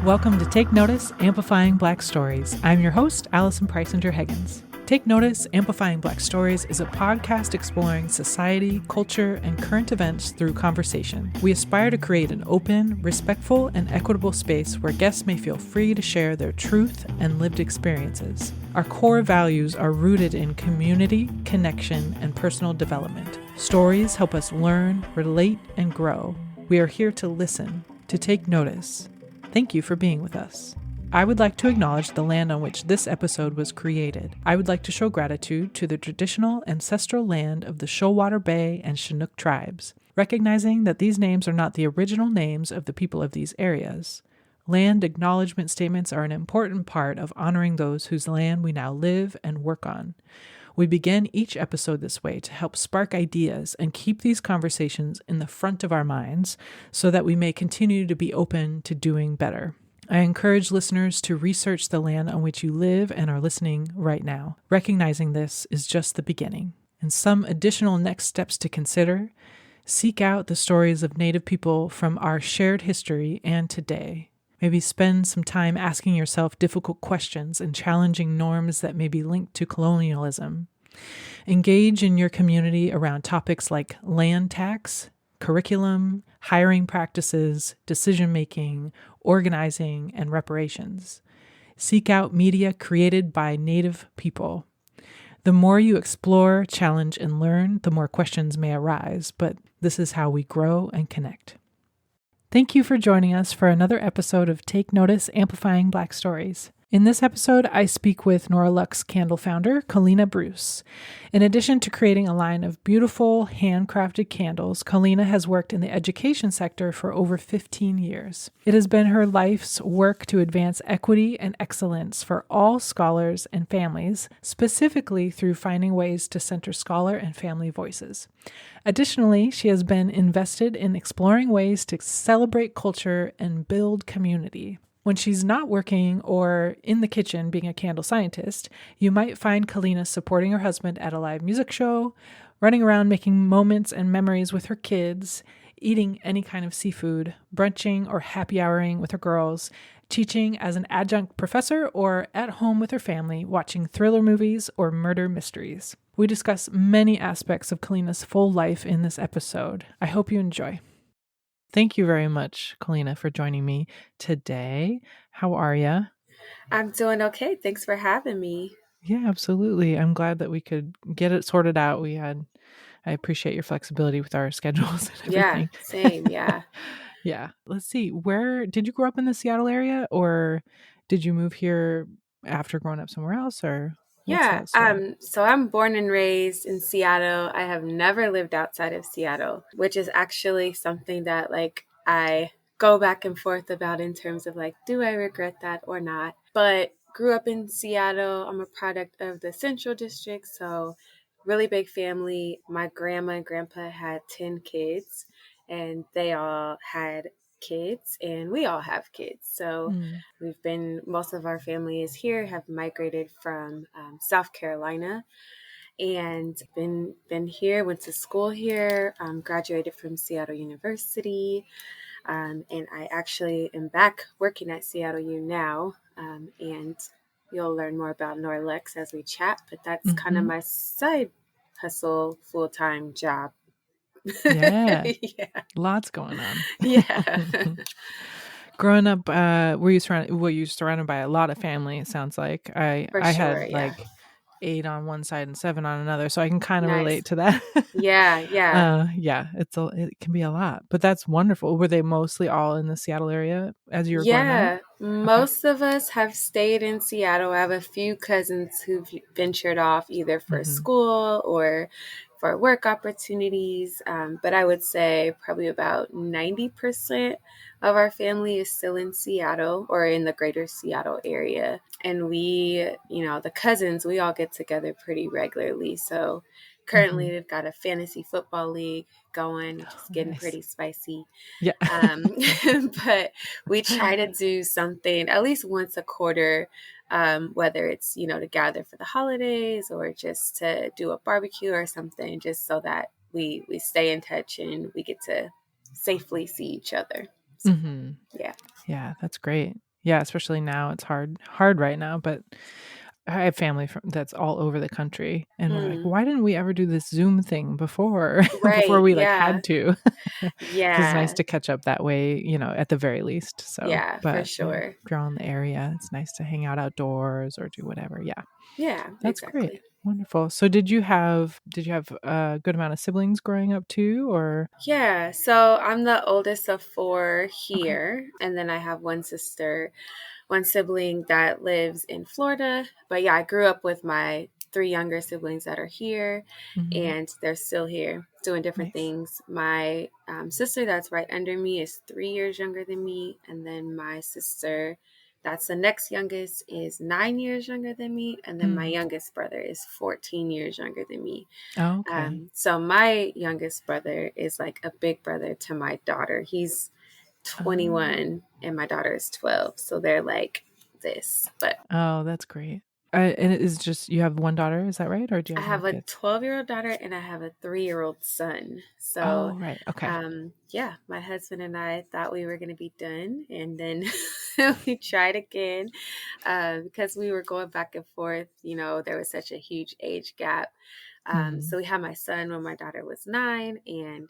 Welcome to Take Notice, Amplifying Black Stories. I'm your host, Allison Preisinger-Higgins. Take Notice, Amplifying Black Stories is a podcast exploring society, culture, and current events through conversation. We aspire to create an open, respectful, and equitable space where guests may feel free to share their truth and lived experiences. Our core values are rooted in community, connection, and personal development. Stories help us learn, relate, and grow. We are here to listen, to take notice. Thank you for being with us. I would like to acknowledge the land on which this episode was created. I would like to show gratitude to the traditional ancestral land of the Shoalwater Bay and Chinook tribes, recognizing that these names are not the original names of the people of these areas. Land acknowledgement statements are an important part of honoring those whose land we now live and work on. We begin each episode this way to help spark ideas and keep these conversations in the front of our minds so that we may continue to be open to doing better. I encourage listeners to research the land on which you live and are listening right now. Recognizing this is just the beginning. And some additional next steps to consider: seek out the stories of Native people from our shared history and today. Maybe spend some time asking yourself difficult questions and challenging norms that may be linked to colonialism. Engage in your community around topics like land tax, curriculum, hiring practices, decision-making, organizing, and reparations. Seek out media created by Native people. The more you explore, challenge, and learn, the more questions may arise, but this is how we grow and connect. Thank you for joining us for another episode of Take Notice, Amplifying Black Stories. In this episode, I speak with Noir Lux Candle founder, Colina Bruce. In addition to creating a line of beautiful, handcrafted candles, Colina has worked in the education sector for over 15 years. It has been her life's work to advance equity and excellence for all scholars and families, specifically through finding ways to center scholar and family voices. Additionally, she has been invested in exploring ways to celebrate culture and build community. When she's not working or in the kitchen being a candle scientist, you might find Colina supporting her husband at a live music show, running around making moments and memories with her kids, eating any kind of seafood, brunching or happy houring with her girls, teaching as an adjunct professor, or at home with her family watching thriller movies or murder mysteries. We discuss many aspects of Colina's full life in this episode. I hope you enjoy. Thank you very much, Colina, for joining me today. How are you? I'm doing okay. Thanks for having me. Yeah, absolutely. I'm glad that we could get it sorted out. I appreciate your flexibility with our schedules and everything. Yeah, same. Yeah. Yeah. Let's see. Where did you grow up in the Seattle area, or did you move here after growing up somewhere else, or what's Yeah. that story? So I'm born and raised in Seattle. I have never lived outside of Seattle, which is actually something that I go back and forth about in terms of do I regret that or not? But grew up in Seattle. I'm a product of the Central District, so really big family. My grandma and grandpa had 10 kids, and they all had kids, and we all have kids. So most of our family is here, have migrated from South Carolina, and been here, went to school here, graduated from Seattle University, and I actually am back working at Seattle U now, and you'll learn more about Noir Lux as we chat, but that's kind of my side hustle, full-time job. Yeah. Yeah. Lots going on. Yeah. Growing up, were you surrounded by a lot of family? It sounds like I had Yeah. 8 on one side and 7 on another, so I can kind of Nice. relate to that. Yeah. Yeah, it can be a lot, but that's wonderful. Were they mostly all in the Seattle area as you were growing up? Yeah, most of us have stayed in Seattle. I have a few cousins who've ventured off either for school or for work opportunities. But I would say probably about 90% of our family is still in Seattle or in the greater Seattle area. And we, the cousins, we all get together pretty regularly. So currently we've got a fantasy football league going, which is getting pretty spicy. Yeah. But we try to do something at least once a quarter, whether it's, to gather for the holidays or just to do a barbecue or something, just so that we stay in touch and we get to safely see each other. So, Yeah, that's great. Yeah, especially now. It's hard right now, but I have family that's all over the country, and we're like, Mm, why didn't we ever do this Zoom thing before before right. we like Yeah. had to? Because it's nice Yeah. to catch up that way, at the very least. So, Yeah, for but sure. if you're on the area, it's nice to hang out outdoors or do whatever. Yeah, Yeah, that's great. exactly. Wonderful. So did you have a good amount of siblings growing up too, or Yeah, so I'm the oldest of four okay? here, and then I have one sibling that lives in Florida. But yeah, I grew up with my three younger siblings that are here, Hmm. and they're still here doing different Nice. things. My sister that's right under me is 3 years younger than me, and then my sister that's the next youngest is 9 years younger than me, and then my Mm. youngest brother is 14 years younger than me. Oh, okay. So my youngest brother is like a big brother to my daughter. He's Oh, 21 and my daughter is 12. So they're like this. But oh, that's great. And it is just you have one daughter, is that right, or do you I have more have a kids? 12-year-old daughter and I have a 3-year-old son. So, Oh, right. Okay. yeah, my husband and I thought we were going to be done. And then we tried again because we were going back and forth. There was such a huge age gap. Mm. So we had my son when my daughter was 9, and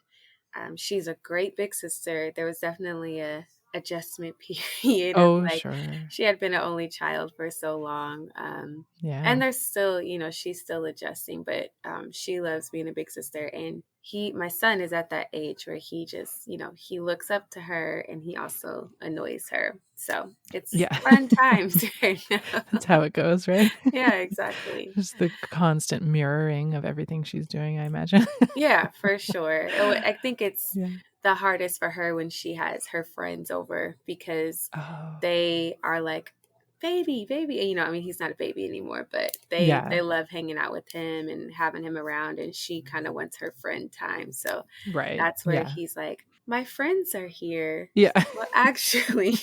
she's a great big sister. There was definitely a adjustment period of Oh, like sure. she had been an only child for so long. And Yeah. there's still, she's still adjusting, but she loves being a big sister. And my son is at that age where he just, he looks up to her and he also annoys her. So it's Yeah. fun times right now. That's how it goes, right? Yeah, exactly. Just the constant mirroring of everything she's doing, I imagine. Yeah, for sure. I think it's Yeah. the hardest for her when she has her friends over because Oh, they are like, baby, baby. And, I mean, he's not a baby anymore, but they yeah. love hanging out with him and having him around. And she kind of wants her friend time. So Right. that's where Yeah. he's like, my friends are here. Yeah. Well, actually,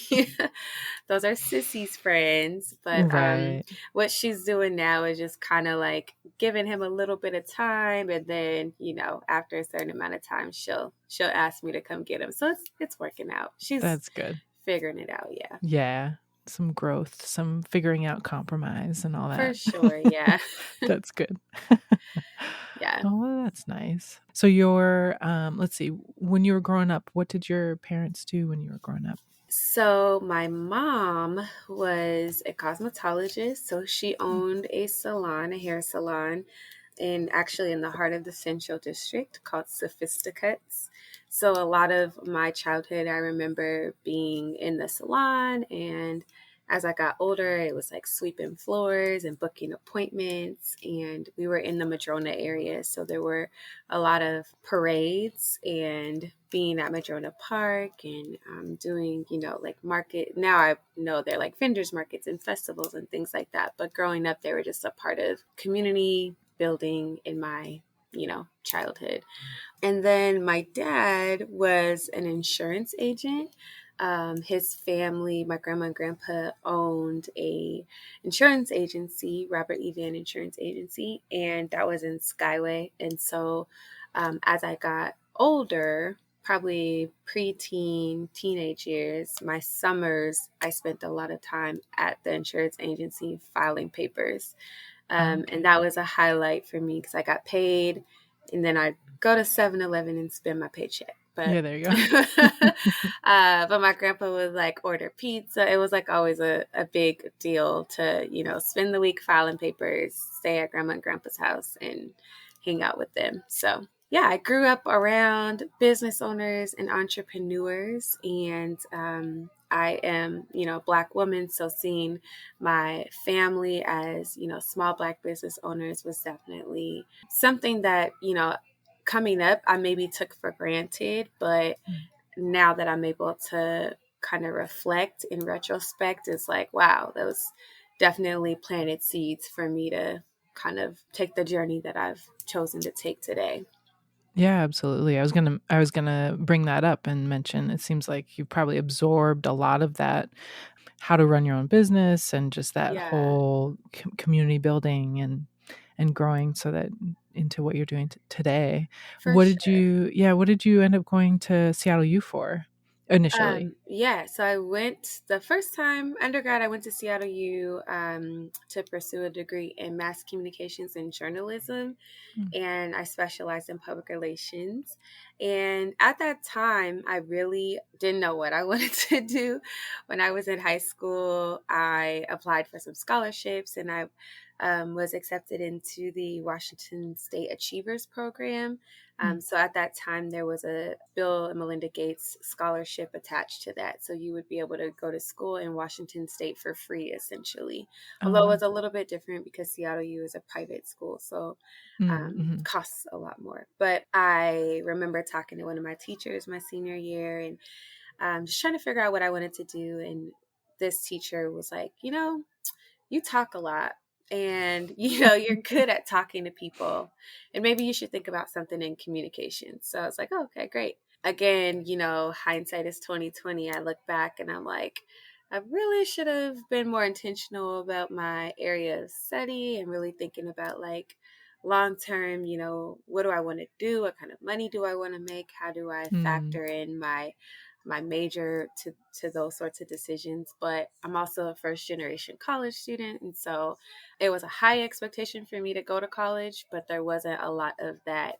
those are Sissy's friends. But Right. what she's doing now is just kind of like giving him a little bit of time, and then after a certain amount of time, she'll ask me to come get him. So it's working out. She's That's good. figuring it out. Yeah, Yeah. Some growth, some figuring out compromise and all for that. sure. Yeah, That's good. yeah. Oh, well, that's nice. So let's see, when you were growing up, what did your parents do when you were growing up? So my mom was a cosmetologist, so she Mm. owned a salon, a hair salon, actually in the heart of the Central District called Sophisticates. So a lot of my childhood, I remember being in the salon, and as I got older, it was like sweeping floors and booking appointments. And we were in the Madrona area, so there were a lot of parades and being at Madrona Park and doing, like market. Now I know they're like vendors markets and festivals and things like that. But growing up, they were just a part of community building in my, childhood. And then my dad was an insurance agent. His family, my grandma and grandpa, owned a insurance agency, Robert E. Van Insurance Agency, and that was in Skyway. And so, as I got older, probably preteen, teenage years, my summers, I spent a lot of time at the insurance agency filing papers. And Okay. that was a highlight for me because I got paid and then I'd go to 7-Eleven and spend my paycheck. But Yeah, there you go. but my grandpa would like order pizza. It was like always a big deal to, spend the week filing papers, stay at grandma and grandpa's house and hang out with them. So yeah, I grew up around business owners and entrepreneurs, and I am, a Black woman. So seeing my family as, small Black business owners was definitely something that, coming up, I maybe took for granted. But Mm. now that I'm able to kind of reflect in retrospect, it's like, wow, those definitely planted seeds for me to kind of take the journey that I've chosen to take today. Yeah, absolutely. I was gonna bring that up and mention it seems like you probably absorbed a lot of that, how to run your own business and just that Yeah, whole community building and growing so that into what you're doing today. for sure. What did you end up going to Seattle U for? initially? Yeah, so I went the first time undergrad. I went to Seattle U to pursue a degree in mass communications and journalism, Mm. and I specialized in public relations. And at that time, I really didn't know what I wanted to do. When I was in high school, I applied for some scholarships, and I was accepted into the Washington State Achievers Program. Mm. So at that time, there was a Bill and Melinda Gates scholarship attached to that. So you would be able to go to school in Washington State for free, essentially. Oh, Although it wow. was a little bit different because Seattle U is a private school. So Mm-hmm. costs a lot more. But I remember talking to one of my teachers my senior year and just trying to figure out what I wanted to do. And this teacher was like, you talk a lot and, you're good at talking to people. And maybe you should think about something in communication. So I was like, oh, okay, great. Again, hindsight is 2020. I look back and I'm like, I really should have been more intentional about my area of study and really thinking about like long term, what do I want to do? What kind of money do I want to make? How do I Mm. factor in my major to those sorts of decisions? But I'm also a first generation college student, and so it was a high expectation for me to go to college, but there wasn't a lot of that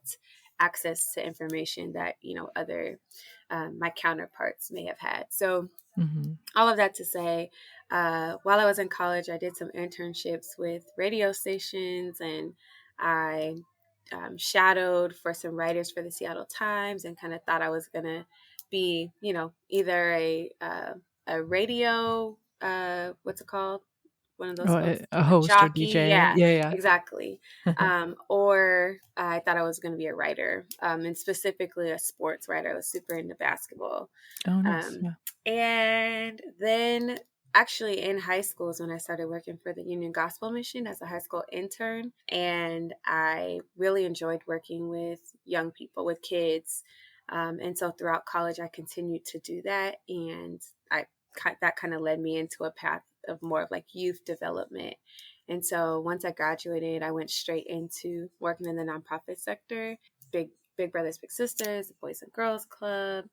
access to information that other my counterparts may have had. So Mm-hmm. all of that to say, while I was in college, I did some internships with radio stations, and I shadowed for some writers for the Seattle Times, and kind of thought I was gonna be, either a radio, what's it called? One of those Oh, folks, a a host or jockey. DJ. Yeah, Yeah, exactly. yeah. Or I thought I was going to be a writer, and specifically a sports writer. I was super into basketball. Oh, nice. Um, Yeah. and then actually in high school is when I started working for the Union Gospel Mission as a high school intern. And I really enjoyed working with young people, with kids. And so throughout college, I continued to do that. And that kind of led me into a path of more of like youth development. And so once I graduated, I went straight into working in the nonprofit sector, Big Brothers Big Sisters, the Boys and Girls Club,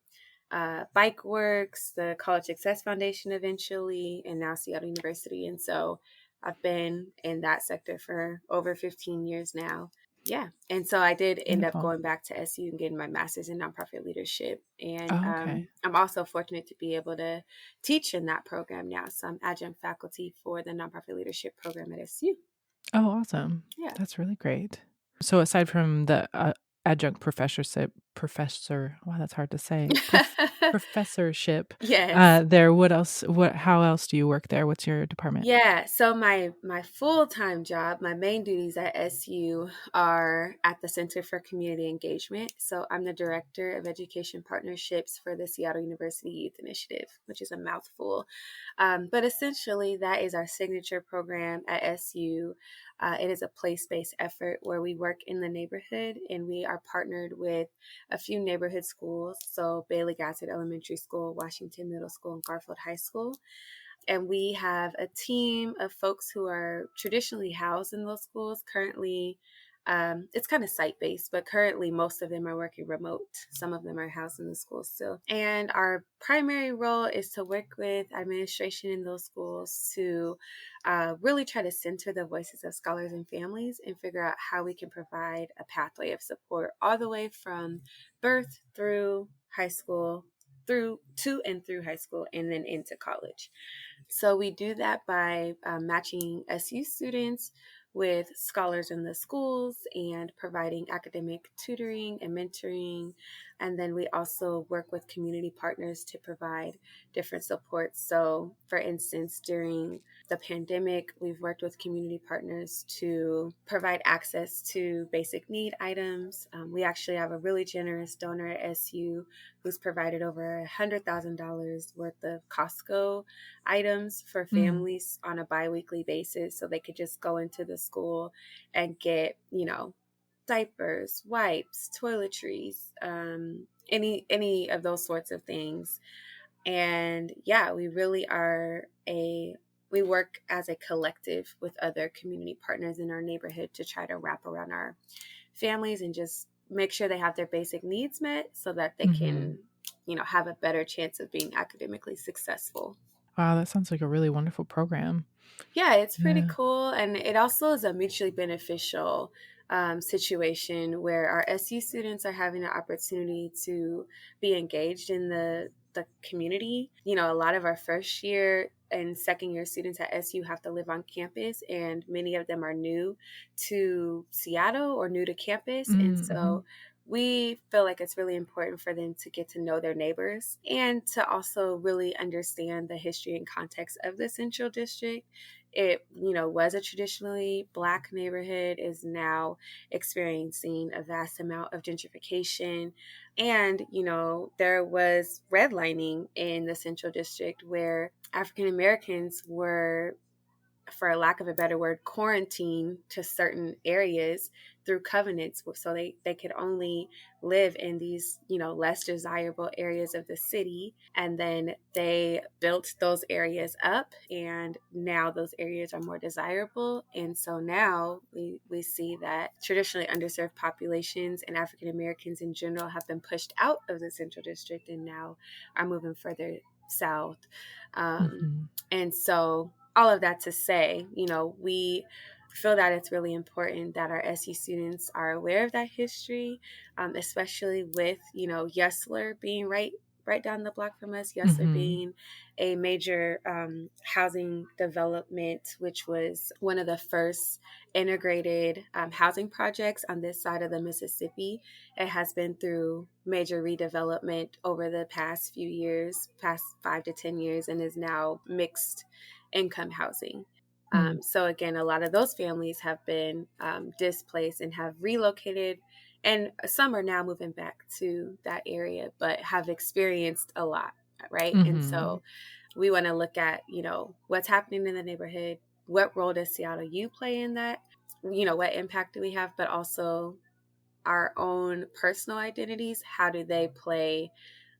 Bike Works, the College Success Foundation eventually, and now Seattle University. And so I've been in that sector for over 15 years now. Yeah. And so I did end up Wonderful. going back to SU and getting my master's in nonprofit leadership. And Oh, okay. I'm also fortunate to be able to teach in that program now. So I'm adjunct faculty for the nonprofit leadership program at SU. Oh, awesome. Yeah. That's really great. So aside from the adjunct wow, that's hard to say. Professorship, Yes. there, how else do you work there? What's your department? Yeah, so my full-time job, my main duties at SU are at the Center for Community Engagement. So I'm the Director of Education Partnerships for the Seattle University Youth Initiative, which is a mouthful. But essentially, that is our signature program at SU. It is a place-based effort where we work in the neighborhood, and we are partnered with a few neighborhood schools. So Bailey Gassett Elementary School, Washington Middle School, and Garfield High School. And we have a team of folks who are traditionally housed in those schools. Currently, it's kind of site-based, but currently most of them are working remote. Some of them are housed in the schools still. And our primary role is to work with administration in those schools to really try to center the voices of scholars and families and figure out how we can provide a pathway of support all the way from birth through high school, through high school, and then into college. So we do that by matching SU students with scholars in the schools and providing academic tutoring and mentoring. And then we also work with community partners to provide different supports. So for instance, during the pandemic, we've worked with community partners to provide access to basic need items. We actually have a really generous donor at SU who's provided over $100,000 worth of Costco items for Mm. families on a bi-weekly basis, so they could just go into the school and get, diapers, wipes, toiletries, any of those sorts of things. And yeah, we really we work as a collective with other community partners in our neighborhood to try to wrap around our families and just make sure they have their basic needs met so that they Mm-hmm. can, have a better chance of being academically successful. Wow, that sounds like a really wonderful program. Yeah, it's pretty Yeah. cool. And it also is a mutually beneficial situation where our SU students are having an opportunity to be engaged in the community. A lot of our first year and second year students at SU have to live on campus, and many of them are new to Seattle or new to campus. And Mm-hmm. so we feel like it's really important for them to get to know their neighbors and to also really understand the history and context of the Central District. It was a traditionally Black neighborhood, is now experiencing a vast amount of gentrification. And there was redlining in the Central District where African Americans were, for lack of a better word, quarantine to certain areas through covenants. So they could only live in these, less desirable areas of the city. And then they built those areas up, and now those areas are more desirable. And so now we see that traditionally underserved populations and African Americans in general have been pushed out of the Central District and now are moving further south. Mm-hmm. And so all of that to say, we feel that it's really important that our SU students are aware of that history, especially with, Yesler being right down the block from us. Yesler Mm-hmm. being a major housing development, which was one of the first integrated housing projects on this side of the Mississippi. It has been through major redevelopment over the past few years, past 5 to 10 years, and is now mixed income housing. So again, a lot of those families have been displaced and have relocated, and some are now moving back to that area, but have experienced a lot, right? And Mm-hmm. so we want to look at, what's happening in the neighborhood. What role does Seattle U play in that? What impact do we have? But also our own personal identities. How do they play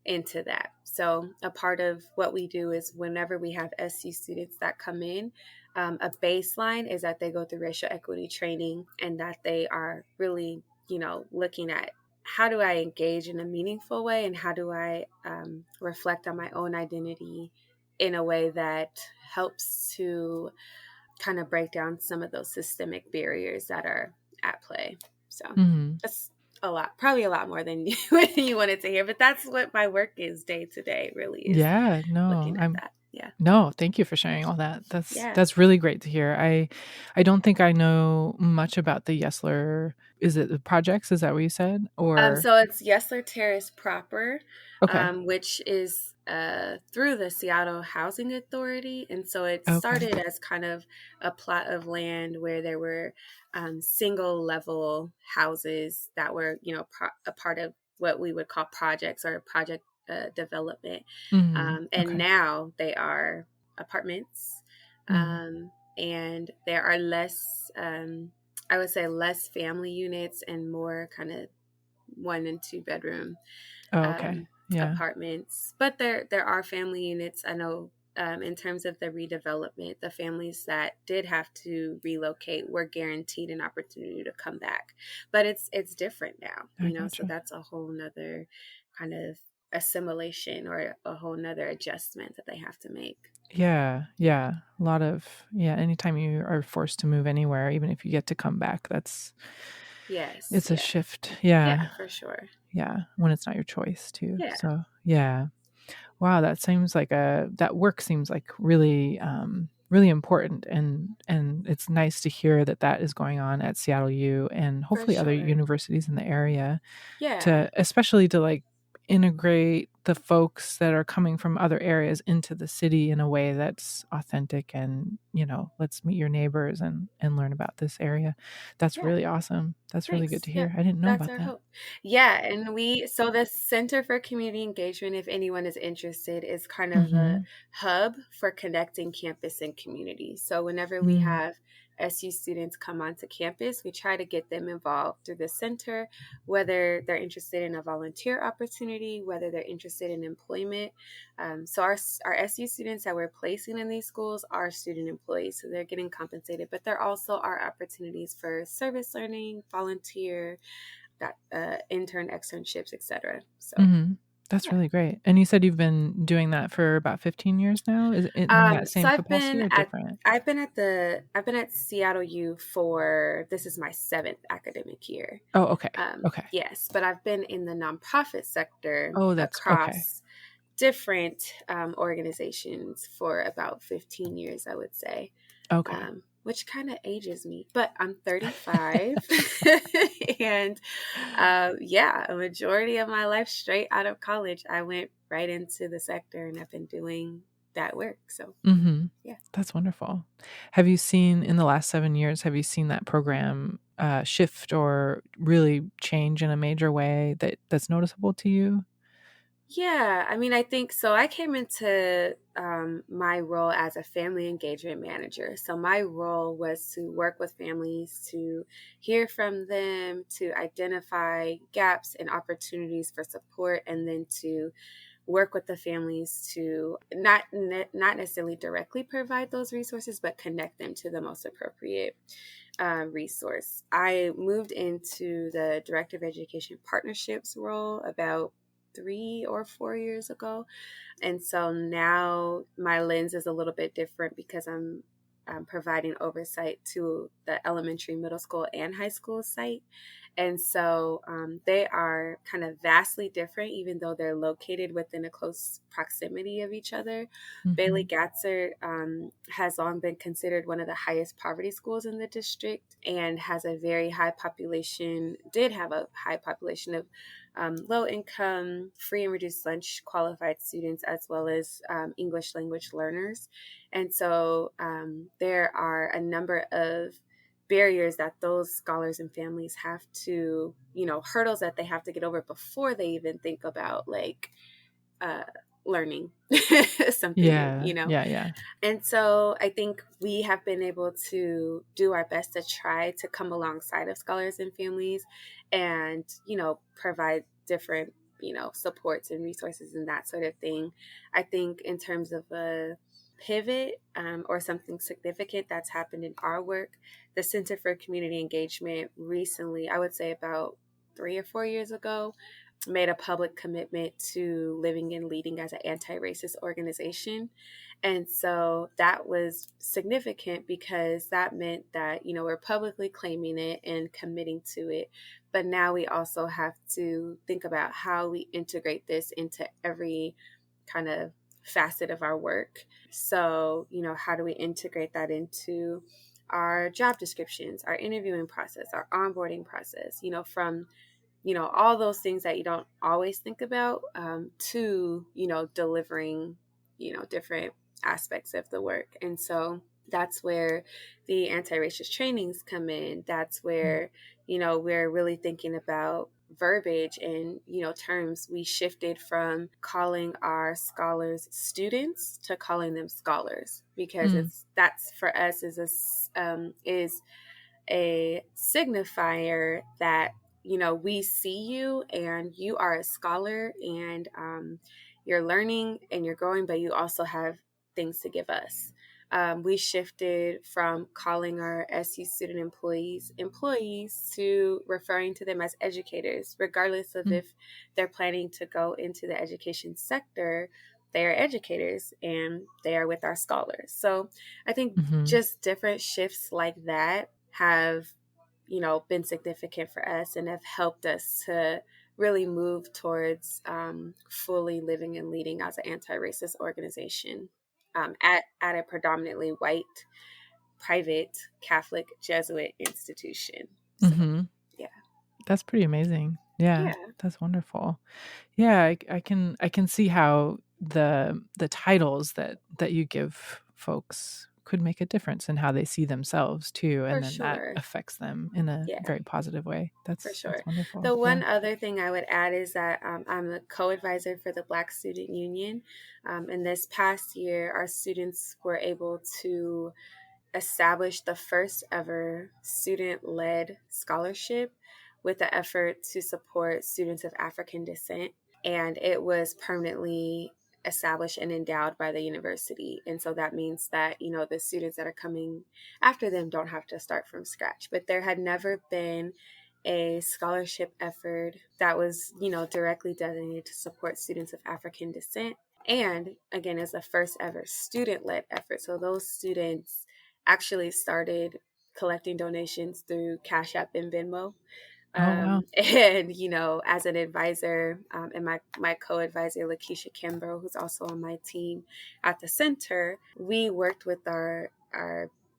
into that? So a part of what we do is whenever we have SU students that come in, a baseline is that they go through racial equity training, and that they are really, looking at how do I engage in a meaningful way, and how do I reflect on my own identity in a way that helps to kind of break down some of those systemic barriers that are at play. So Mm-hmm. that's probably a lot more than you wanted to hear, but that's what my work is day to day, really, is Yeah, no, looking at that. Yeah. no, thank you for sharing all that. Yeah. That's really great to hear. I don't think I know much about the Yesler. Is it the projects? Is that what you said? Or So it's Yesler Terrace proper, okay. which is through the Seattle Housing Authority. And so it Okay. started as kind of a plot of land where there were single level houses that were, a part of what we would call projects or project development. And Okay. now they are apartments. Mm. And there are less, I would say, less family units and more kind of 1 and 2 bedroom Oh, okay. Yeah. apartments. But there are family units. I know in terms of the redevelopment, the families that did have to relocate were guaranteed an opportunity to come back. But it's different now, I so gotcha. that's a whole nother kind of assimilation or a whole nother adjustment that they have to make. Yeah. Yeah. A lot of, yeah, anytime you are forced to move anywhere, even if you get to come back, Yes. it's a Yeah. shift. Yeah, Yeah. for sure. Yeah. When it's not your choice too. Yeah, So, yeah. Wow, that work seems like really really important, and it's nice to hear that that is going on at Seattle U and for hopefully other sure. universities in the area, Yeah. to especially to like integrate the folks that are coming from other areas into the city in a way that's authentic, and let's meet your neighbors and learn about this area. That's Yeah. really awesome. That's really good Thanks. to Yeah, hear. I didn't know that's about our that. hope. Yeah, and so the Center for Community Engagement, if anyone is interested, is kind of a Mhm. hub for connecting campus and community. So whenever we Mm. have SU students come onto campus, we try to get them involved through the center, whether they're interested in a volunteer opportunity, whether they're interested in employment. So our SU students that we're placing in these schools are student employees, so they're getting compensated, but there also are opportunities for service learning, volunteer, that intern externships, etc. So Mhm. That's really great. And you said you've been doing that for about 15 years now? Is it in that So same capacity or different? I've been at Seattle U for, this is my 7th academic year. Oh, okay. Okay. Yes, but I've been in the nonprofit sector Oh, that's okay. across different organizations for about 15 years, I would say, Okay. which kind of ages me, but I'm 35. And yeah, a majority of my life straight out of college, I went right into the sector and I've been doing that work. So, yeah. That's wonderful. Have you seen in the last 7 years, have you seen that program shift or really change in a major way that's noticeable to you? Yeah, I mean, I think so. I came into my role as a family engagement manager. So, my role was to work with families, to hear from them, to identify gaps and opportunities for support, and then to work with the families to not necessarily directly provide those resources, but connect them to the most appropriate resource. I moved into the Director of Education Partnerships role about 3 or 4 years ago. And so now my lens is a little bit different because I'm providing oversight to the elementary, middle school, and high school site. And so they are kind of vastly different, even though they're located within a close proximity of each other. Bailey Mhm. Gatzer has long been considered one of the highest poverty schools in the district and has a very high population, did have a high population of low income, free and reduced lunch qualified students, as well as English language learners. And so there are a number of barriers that those scholars and families have to, hurdles that they have to get over before they even think about like uh, learning something new, Yeah. Yeah. Yeah. And so I think we have been able to do our best to try to come alongside of scholars and families and, provide different, supports and resources and that sort of thing. I think in terms of a pivot or something significant that's happened in our work, the Center for Community Engagement recently, I would say about 3 or 4 years ago, made a public commitment to living and leading as an anti-racist organization. And so that was significant because that meant that, we're publicly claiming it and committing to it. But now we also have to think about how we integrate this into every kind of facet of our work. So, how do we integrate that into our job descriptions, our interviewing process, our onboarding process, from all those things that you don't always think about to, delivering, different aspects of the work. And so that's where the anti-racist trainings come in. That's where, we're really thinking about verbiage and, terms. We shifted from calling our scholars students to calling them scholars because Mm. that's for us is a signifier that we see you and you are a scholar and you're learning and you're growing, but you also have things to give us. We shifted from calling our SU student employees to referring to them as educators, regardless of Mm. if they're planning to go into the education sector. They are educators and they are with our scholars. So I think Mhm. just different shifts like that have been significant for us and have helped us to really move towards fully living and leading as an anti-racist organization at a predominantly white private Catholic Jesuit institution. So Mhm. yeah. That's pretty amazing. Yeah, Yeah, that's wonderful. Yeah, I can see how the titles that you give folks could make a difference in how they see themselves too, for and then that sure. affects them in a Yeah, very positive way. for That's sure. wonderful. The Yeah. one other thing I would add is that I'm a co-advisor for the Black Student Union. And this past year, our students were able to establish the first ever student-led scholarship with the effort to support students of African descent. And it was permanently established and endowed by the university. And so that means that, the students that are coming after them don't have to start from scratch. But there had never been a scholarship effort that was, directly designated to support students of African descent. And again, as the first ever student-led effort. So those students actually started collecting donations through Cash App and Venmo. Oh, wow. And, as an advisor, and my co-advisor, Lakeisha Kimbrough, who's also on my team at the center, we worked with our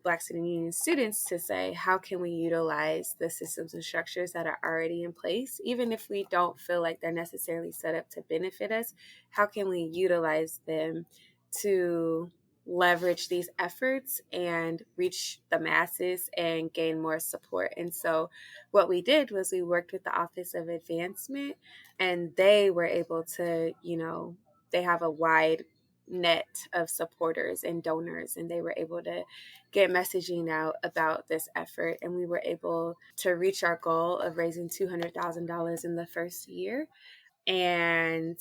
Black Student Union students to say, how can we utilize the systems and structures that are already in place, even if we don't feel like they're necessarily set up to benefit us? How can we utilize them to leverage these efforts and reach the masses and gain more support? And so what we did was we worked with the Office of Advancement, and they were able to, they have a wide net of supporters and donors, and they were able to get messaging out about this effort. And we were able to reach our goal of raising $200,000 in the first year, and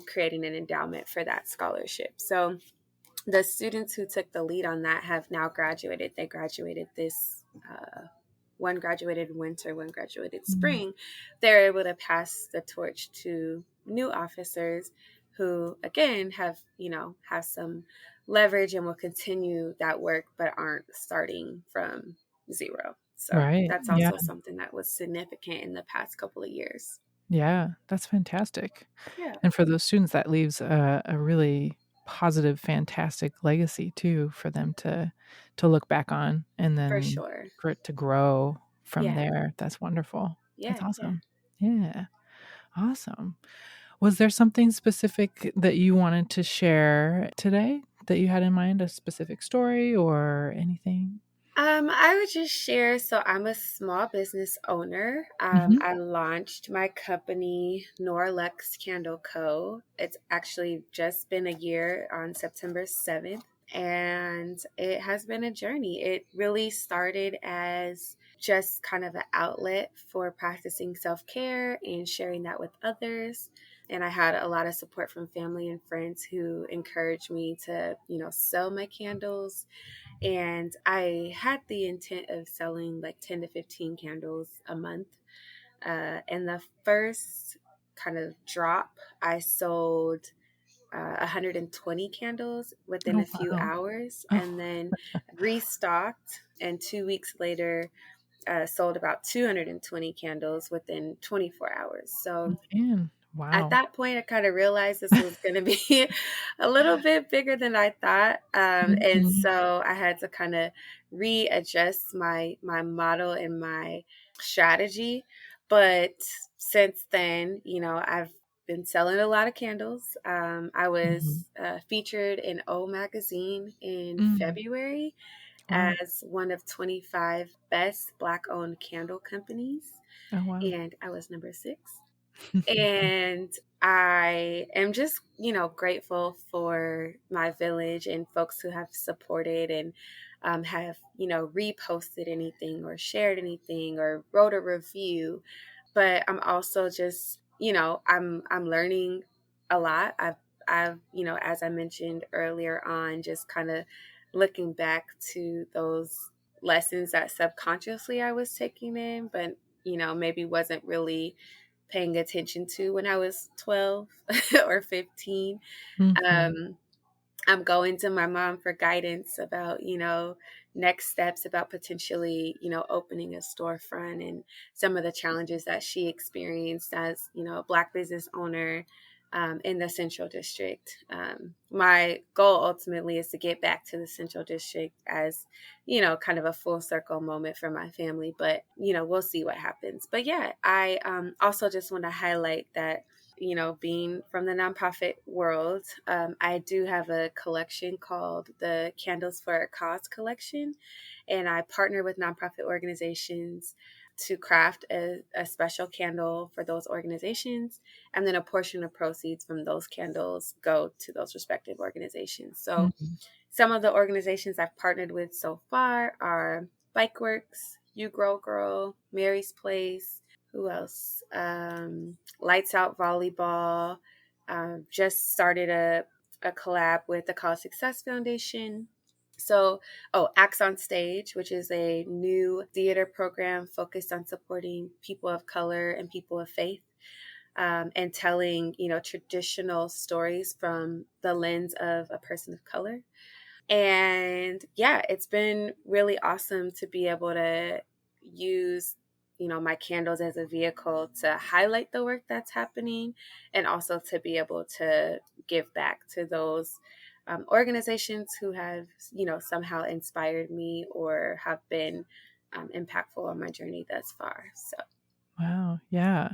creating an endowment for that scholarship. So the students who took the lead on that have now graduated. They graduated this, one graduated winter, one graduated spring. They're able to pass the torch to new officers who, again, have some leverage and will continue that work, but aren't starting from zero. So Right. that's Yeah. also something that was significant in the past couple of years. Yeah. That's fantastic. Yeah, And for those students, that leaves a really positive, fantastic legacy too for them to look back on, and for then sure. for it to grow from Yeah, there. That's wonderful. That's yeah, yeah. awesome. Yeah. Awesome. Was there something specific that you wanted to share today that you had in mind, a specific story or anything? I would just share. So I'm a small business owner. Mhm. I launched my company, Noir Lux Candle Co. It's actually just been a year on September 7th, and it has been a journey. It really started as just kind of an outlet for practicing self-care and sharing that with others. And I had a lot of support from family and friends who encouraged me to, sell my candles. And I had the intent of selling like 10 to 15 candles a month. And the first kind of drop, I sold 120 candles within Oh, a few wow. hours, Oh, and then restocked. And 2 weeks later, sold about 220 candles within 24 hours. So man. at Wow. that point, I kind of realized this was going to be a little bit bigger than I thought, and Mhm. so I had to kind of readjust my model and my strategy. But since then, I've been selling a lot of candles. I Mhm. was featured in O Magazine in Mm. February Wow. as one of 25 best Black-owned candle companies, Oh, wow. and I was number 6. And I am just, grateful for my village and folks who have supported and have, reposted anything or shared anything or wrote a review. But I'm also just, I'm learning a lot. I've, as I mentioned earlier on, just kind of looking back to those lessons that subconsciously I was taking in, but, maybe wasn't really paying attention to when I was 12 or 15. Mhm. Um, I'm going to my mom for guidance about, next steps about potentially, opening a storefront and some of the challenges that she experienced as, a Black business owner in the Central District. My goal ultimately is to get back to the Central District as, kind of a full circle moment for my family, but, we'll see what happens. But yeah, I also just want to highlight that being from the nonprofit world, I do have a collection called the Candles for a Cause collection, and I partner with nonprofit organizations to craft a special candle for those organizations, and then a portion of proceeds from those candles go to those respective organizations. So Mhm. some of the organizations I've partnered with so far are Bikeworks, You Grow Girl, Mary's Place. Who else? Lights Out Volleyball. Just started a collab with the College Success Foundation. So, Acts on Stage, which is a new theater program focused on supporting people of color and people of faith, and telling, traditional stories from the lens of a person of color. And yeah, it's been really awesome to be able to use, my candles as a vehicle to highlight the work that's happening, and also to be able to give back to those organizations who have, somehow inspired me or have been impactful on my journey thus far. So, Wow. Yeah.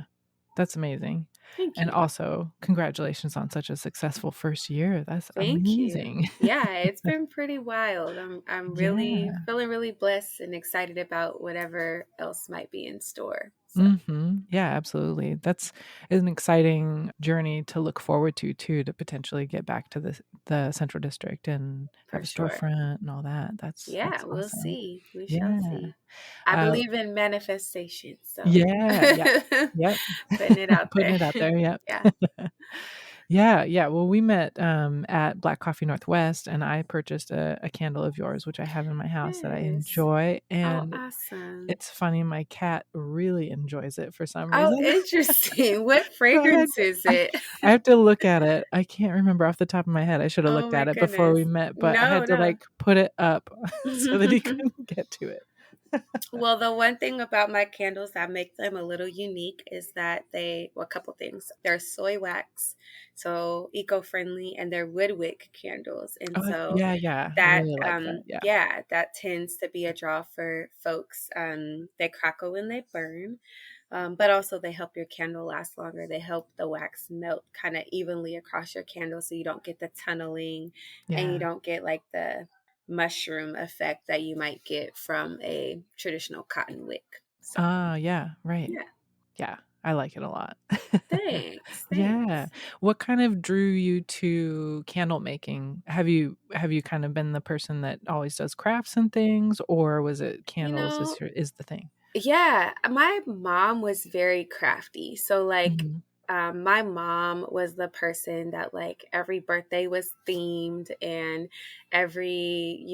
That's amazing. thank And you. also, congratulations on such a successful first year. That's Thank you. amazing. Yeah, it's been pretty wild. I'm really Yeah. feeling really blessed and excited about whatever else might be in store. So, Yeah, absolutely. That's an exciting journey to look forward to too, to potentially get back to the Central District and have for a sure. storefront and all that. Yeah, That's we'll awesome. see. We shall Yeah. see. I Uh, believe in manifestation, so yeah, yeah. Yep. putting it out Putting there. it out there, yep. Yeah. Yeah, yeah. Well, we met at Black Coffee Northwest, and I purchased a candle of yours, which I have in my house that I Yes. enjoy. Oh, And awesome. it's funny, my cat really enjoys it for some Oh, reason. interesting. What So fragrance is I, it? I have to look at it. I can't remember off the top of my head. I should have Oh looked my at it before we goodness. met, but I No, had to no. like put it up so that he couldn't get to it. Well, the one thing about my candles that make them a little unique is that a couple things. They're soy wax, so eco-friendly, and they're wood wick candles. And Oh, so yeah, yeah. I that, really like that. Yeah. yeah, that tends to be a draw for folks. They crackle when they burn, but also they help your candle last longer. They help the wax melt kind of evenly across your candle so you don't get the tunneling and you Yeah. don't get like the mushroom effect that you might get from a traditional cotton wick. So, Yeah, right. yeah. Yeah, I like it a lot. Thanks. Yeah. Thanks. What kind of drew you to candle making? Have you kind of been the person that always does crafts and things, or was it You candles know, is the thing? yeah, my mom was very crafty. So, like, Mhm. my mom was the person that, like, every birthday was themed, and every,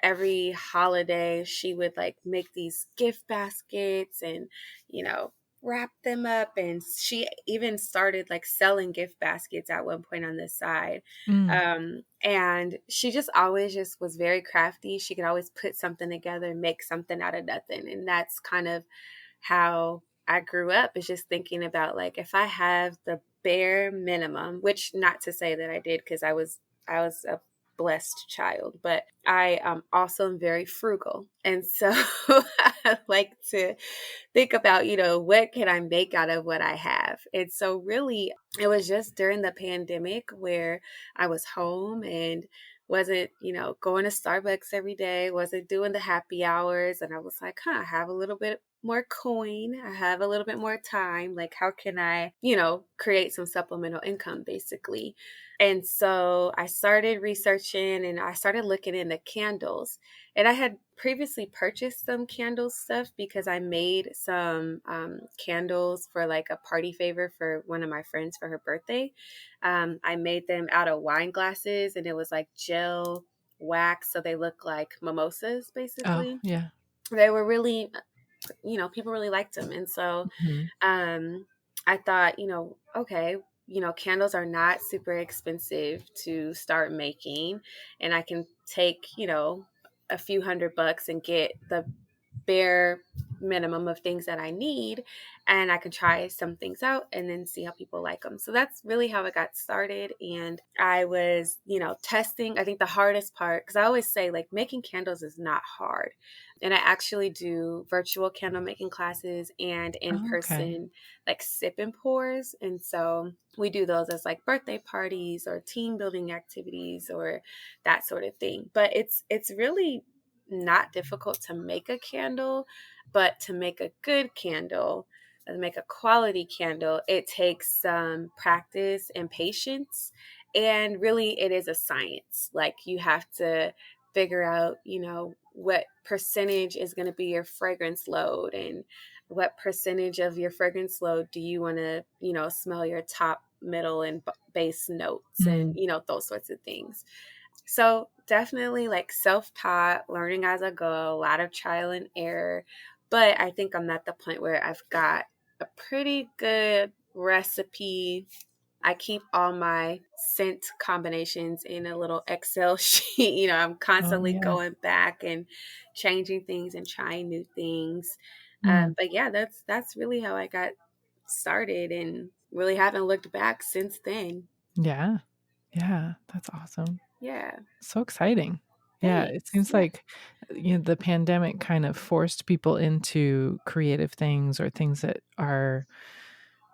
every holiday she would like make these gift baskets and, you know, wrap them up. And she even started like selling gift baskets at one point on the side. Mm. And she just always just was very crafty. She could always put something together, make something out of nothing. And that's kind of how I grew up, is just thinking about like, if I have the bare minimum, which not to say that I did, because I was a blessed child, but I also am very frugal. And so I like to think about, what can I make out of what I have? And so really it was just during the pandemic where I was home and wasn't, going to Starbucks every day, wasn't doing the happy hours. And I was like, I have a little bit more coin. I have a little bit more time. Like, how can I, create some supplemental income basically? And so I started researching and I started looking into candles. And I had previously purchased some candle stuff because I made some candles for like a party favor for one of my friends for her birthday. I made them out of wine glasses, and it was like gel wax. So they look like mimosas Oh, basically. yeah. They were really, people really liked them. And so Mhm. um, I thought, okay, candles are not super expensive to start making, and I can take, a few $100 and get the bare minimum of things that I need, and I can try some things out and then see how people like them. So that's really how it got started. And I was, testing. I think the hardest part, because I always say like making candles is not hard. And I actually do virtual candle making classes and in Oh, okay. person like sip and pours. And so we do those as like birthday parties or team building activities or that sort of thing. But it's really not difficult to make a candle, but to make a good candle, to make a quality candle, it takes some practice and patience. And really, it is a science. Like, you have to figure out, what percentage is going to be your fragrance load, and what percentage of your fragrance load do you want to, smell your top, middle, and base notes, and, Mm. those sorts of things. So definitely like self-taught, learning as I go, a lot of trial and error. But I think I'm at the point where I've got a pretty good recipe. I keep all my scent combinations in a little Excel sheet. I'm Oh, constantly yeah. going back and changing things and trying new things. Mm. But yeah, that's really how I got started, and really haven't looked back since then. Yeah. Yeah. That's awesome. Yeah. So exciting. Yeah. It Thanks. seems Yeah. like, the pandemic kind of forced people into creative things or things that are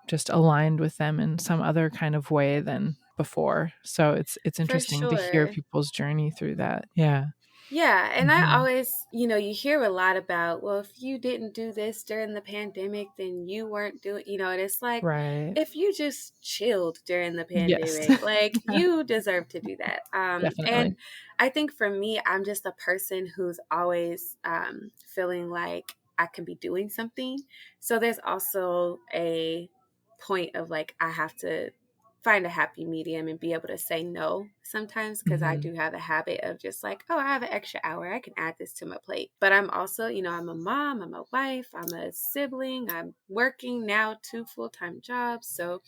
just aligned with them in some other kind of way than before. So it's For interesting to hear sure. people's journey through that. Yeah. Yeah, and I Mhm. always, you hear a lot about, well, if you didn't do this during the pandemic, then you weren't doing, and it's like, Right. if you just chilled during the Yes. pandemic, like you deserve to do that. And Definitely. I think for me, I'm just a person who's always feeling like I can be doing something. So there's also a point of like, I have to find a happy medium and be able to say no sometimes, because I Mhm. do have a habit of just like, oh, I have an extra hour, I can add this to my plate. But I'm also, I'm a mom, I'm a wife, I'm a sibling, I'm working now 2 full-time jobs. So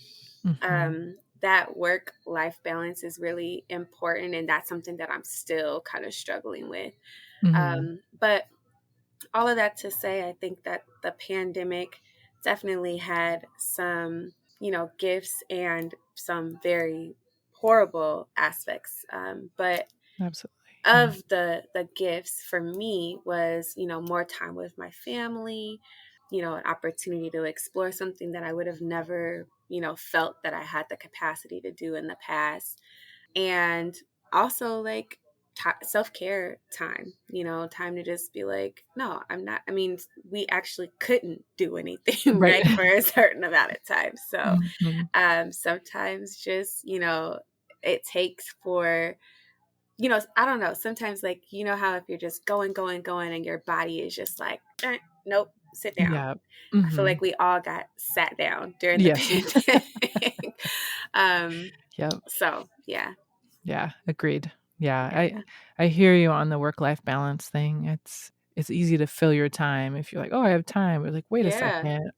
Mhm. that work life balance is really important, and that's something that I'm still kind of struggling with. Mhm. But all of that to say, I think that the pandemic definitely had some, gifts and some very horrible aspects. But Absolutely. Yeah. of the gifts for me was, more time with my family, an opportunity to explore something that I would have never, felt that I had the capacity to do in the past. And also like self-care time, time to just be like, no, I'm not, I mean, we actually couldn't do anything Right. right for a certain amount of time. So Mhm. sometimes just, it takes for, I don't know, sometimes like, how if you're just going and your body is just like, nope, sit down. Yeah. I feel like Mhm. we all got sat down during the Yes. pandemic. um Yep. so yeah. Yeah, agreed. Yeah, Yeah. I hear you on the work-life balance thing. It's easy to fill your time if you're like, "Oh, I have time." But like, "Wait a Yeah. second.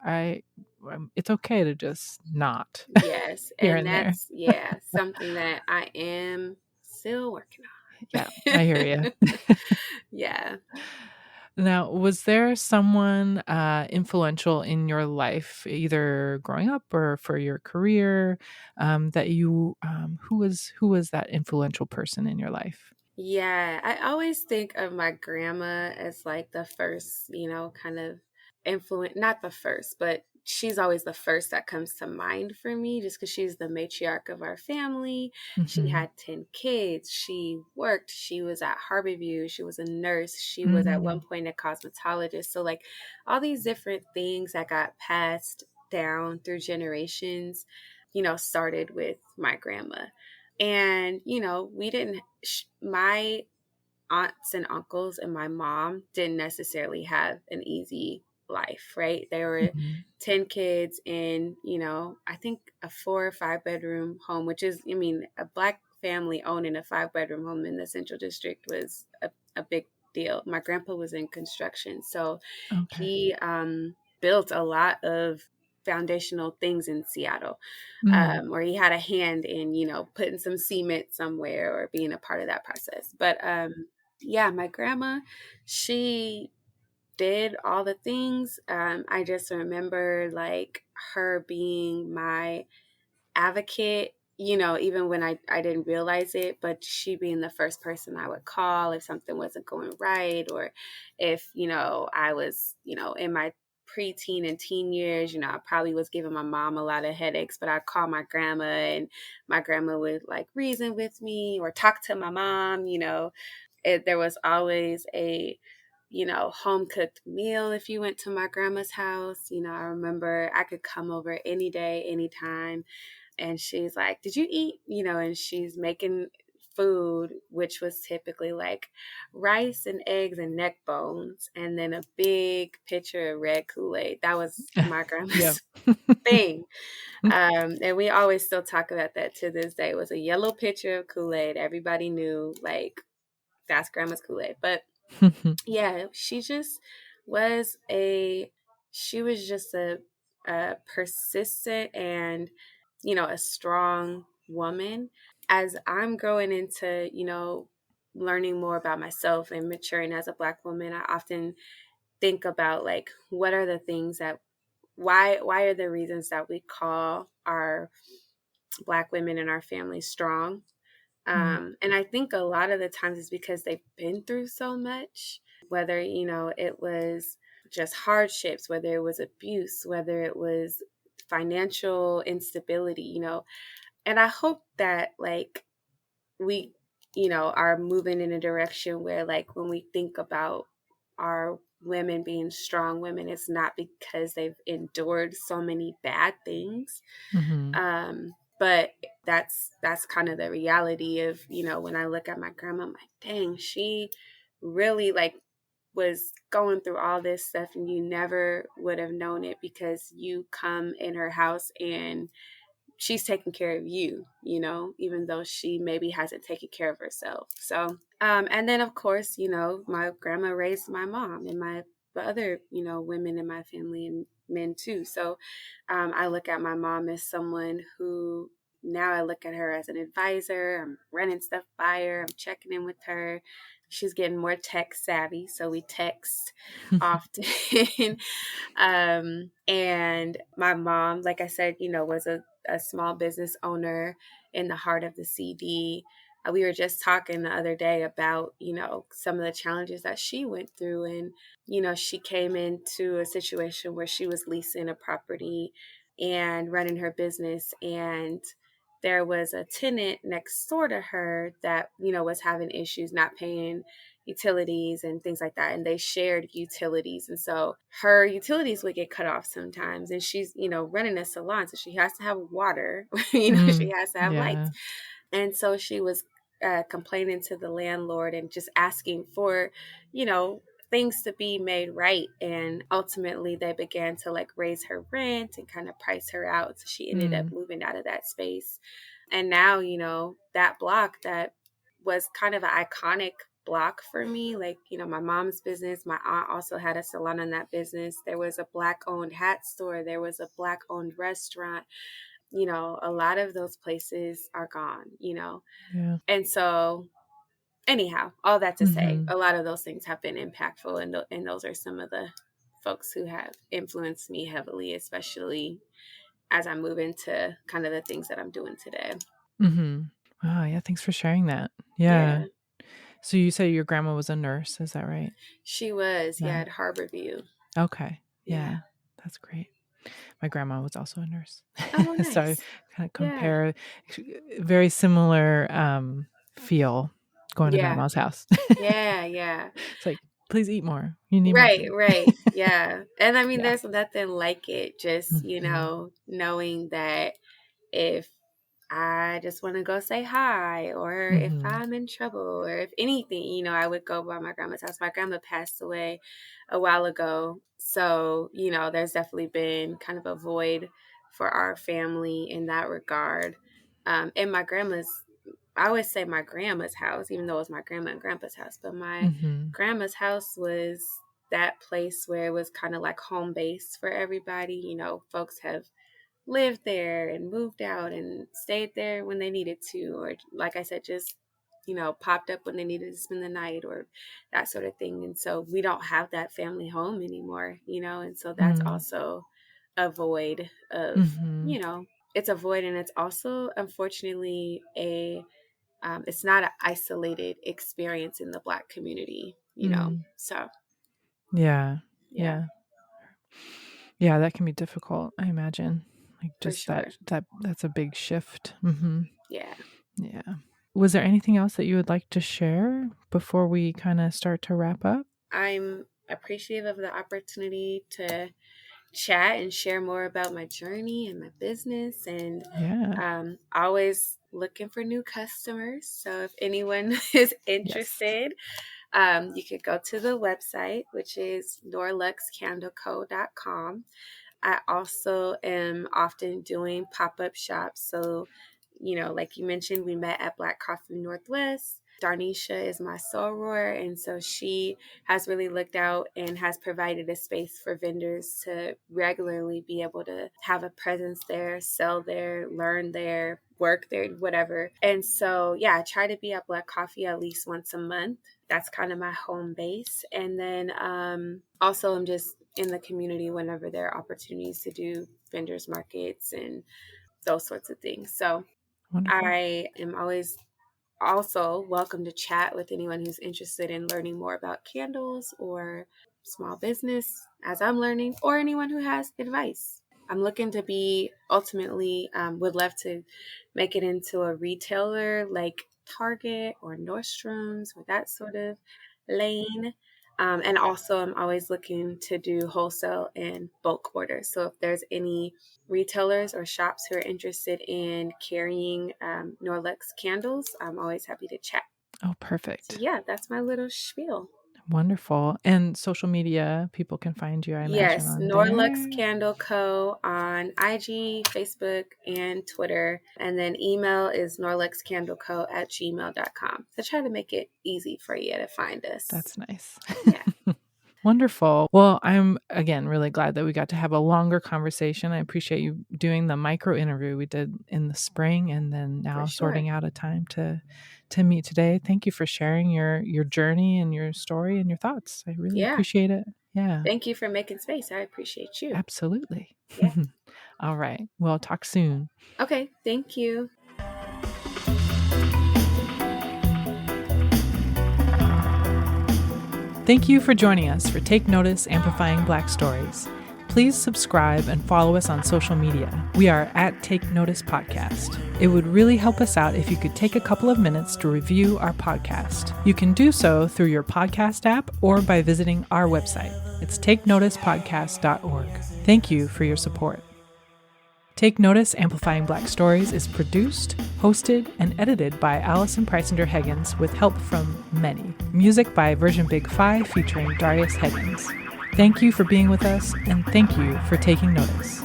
It's okay to just not Yes. here And and there." that's, yeah, something that I am still working Yeah, on. I hear you. Yeah. Now, was there someone, influential in your life, either growing up or for your career, that who was that influential person in your life? Yeah, I always think of my grandma as like the first, kind of influence, not the first, but she's always the first that comes to mind for me, just because she's the matriarch of our family. She Mhm. had 10 kids. She worked. She was at Harborview. She was a nurse. She was at one Mm. point a cosmetologist. So, like, all these different things that got passed down through generations, started with my grandma. And, we didn't, my aunts and uncles and my mom didn't necessarily have an easy life, right? There were Mhm. 10 kids in, I think a 4 or 5 bedroom home, which is, I mean, a Black family owning a 5 bedroom home in the Central District was a big deal. My grandpa was in construction. So Okay. he built a lot of foundational things in Seattle, Mm. where he had a hand in, putting some cement somewhere or being a part of that process. But yeah, my grandma, she did all the things. I just remember like her being my advocate, even when I didn't realize it, but she being the first person I would call if something wasn't going right, or if, I was, in my preteen and teen years, I probably was giving my mom a lot of headaches, but I'd call my grandma, and my grandma would like reason with me or talk to my mom. There was always a, home cooked meal if you went to my grandma's house. I remember I could come over any day, anytime, and she's like, "Did you eat?" And she's making food, which was typically like rice and eggs and neck bones, and then a big pitcher of red Kool-Aid. That was my Yep. grandma's thing. And we always still talk about that to this day. It was a yellow pitcher of Kool-Aid. Everybody knew, like, that's grandma's Kool-Aid. But yeah, she was just a persistent and, a strong woman. As I'm growing into, learning more about myself and maturing as a Black woman, I often think about like, what are the things that, why are the reasons that we call our Black women in our family strong? And I think a lot of the times it's because they've been through so much, whether, it was just hardships, whether it was abuse, whether it was financial instability, and I hope that like we, are moving in a direction where like when we think about our women being strong women, it's not because they've endured so many bad things. Mm-hmm. But that's kind of the reality of, when I look at my grandma, I'm like, dang, she really like was going through all this stuff, and you never would have known it because you come in her house and she's taking care of you, even though she maybe hasn't taken care of herself. So, and then of course, my grandma raised my mom and my other, women in my family and men too. So, I look at my mom as someone who now I look at her as an advisor. I'm running stuff by her. I'm checking in with her. She's getting more tech savvy, so we text often. And my mom, like I said, was a small business owner in the heart of the CD. We were just talking the other day about, some of the challenges that she went through. And, she came into a situation where she was leasing a property and running her business. And there was a tenant next door to her that, was having issues not paying utilities and things like that. And they shared utilities. And so her utilities would get cut off sometimes. And she's, running a salon. So she has to have water, she has to have lights. Yeah. And so she was complaining to the landlord and just asking for, things to be made right. And ultimately they began to like raise her rent and kind of price her out. So she ended up moving out of that space. And now, that block that was kind of an iconic block for me, like, my mom's business, my aunt also had a salon in that business. There was a Black owned hat store. There was a Black owned restaurant. A lot of those places are gone, Yeah. And so anyhow, all that to say, Mm-hmm. a lot of those things have been impactful. And those are some of the folks who have influenced me heavily, especially as I move into kind of the things that I'm doing today. Mm-hmm. Wow. Yeah. Thanks for sharing that. Yeah. Yeah. So you say your grandma was a nurse. Is that right? She was, yeah, Yeah. at Harborview. Okay. Yeah. Yeah. That's great. My grandma was also a nurse. Oh, So I nice. kind of Yeah. compare very similar feel going to Yeah. grandma's house. Yeah. Yeah. It's like, please eat more. You need more Right. food. Right. Yeah. And I mean, Yeah. there's nothing like it. Just, Mm-hmm. knowing that if I just want to go say hi, or if Mm-hmm. I'm in trouble, or if anything, I would go by my grandma's house. My grandma passed away a while ago. So, there's definitely been kind of a void for our family in that regard. And I always say my grandma's house, even though it was my grandma and grandpa's house, but my Mm-hmm. grandma's house was that place where it was kind of like home base for everybody. Folks have lived there and moved out and stayed there when they needed to, or like I said, just popped up when they needed to spend the night or that sort of thing. And so we don't have that family home anymore, and so that's also a void of, Mm-hmm. it's a void. And it's also unfortunately it's not an isolated experience in the Black community, Mm. so Yeah. yeah, Yeah. Yeah. That can be difficult, I imagine. Like for just sure. that's a big shift. Mm-hmm. Yeah. Yeah. Was there anything else that you would like to share before we kind of start to wrap up? I'm appreciative of the opportunity to chat and share more about my journey and my business, and Yeah. always looking for new customers. So if anyone is Yes. interested, you could go to the website, which is noirluxcandleco.com. I also am often doing pop-up shops. So, like you mentioned, we met at Black Coffee Northwest. Darnisha is my soror, and so she has really looked out and has provided a space for vendors to regularly be able to have a presence there, sell there, learn there, work there, whatever. And so, yeah, I try to be at Black Coffee at least once a month. That's kind of my home base. And then also I'm just in the community whenever there are opportunities to do vendors markets and those sorts of things. So Wonderful. I am always also welcome to chat with anyone who's interested in learning more about candles or small business as I'm learning, or anyone who has advice. I'm looking to be ultimately, would love to make it into a retailer like Target or Nordstrom's or that sort of lane. And also I'm always looking to do wholesale and bulk orders. So if there's any retailers or shops who are interested in carrying Noir Lux candles, I'm always happy to chat. Oh, perfect. So yeah, that's my little spiel. Wonderful. And social media, people can find you, I imagine. Yes, on Noir there. Lux Candle Co. on IG, Facebook, and Twitter. And then email is noirluxcandleco@gmail.com. So try to make it easy for you to find us. That's nice. Yeah. Wonderful. Well, I'm, again, really glad that we got to have a longer conversation. I appreciate you doing the micro interview we did in the spring, and then now sorting out a time to meet today. Thank you for sharing your journey and your story and your thoughts. I really appreciate it. Yeah. Thank you for making space. I appreciate you. Absolutely. Yeah. All right. Well, talk soon. Okay. Thank you. Thank you for joining us for Take Notice Amplifying Black Stories. Please subscribe and follow us on social media. We are at Take Notice Podcast. It would really help us out if you could take a couple of minutes to review our podcast. You can do so through your podcast app or by visiting our website. It's takenoticepodcast.org. Thank you for your support. Take Notice Amplifying Black Stories is produced, hosted, and edited by Allison Preisinger Higgins with help from many. Music by Version Big 5 featuring Darius Higgins. Thank you for being with us, and thank you for taking notice.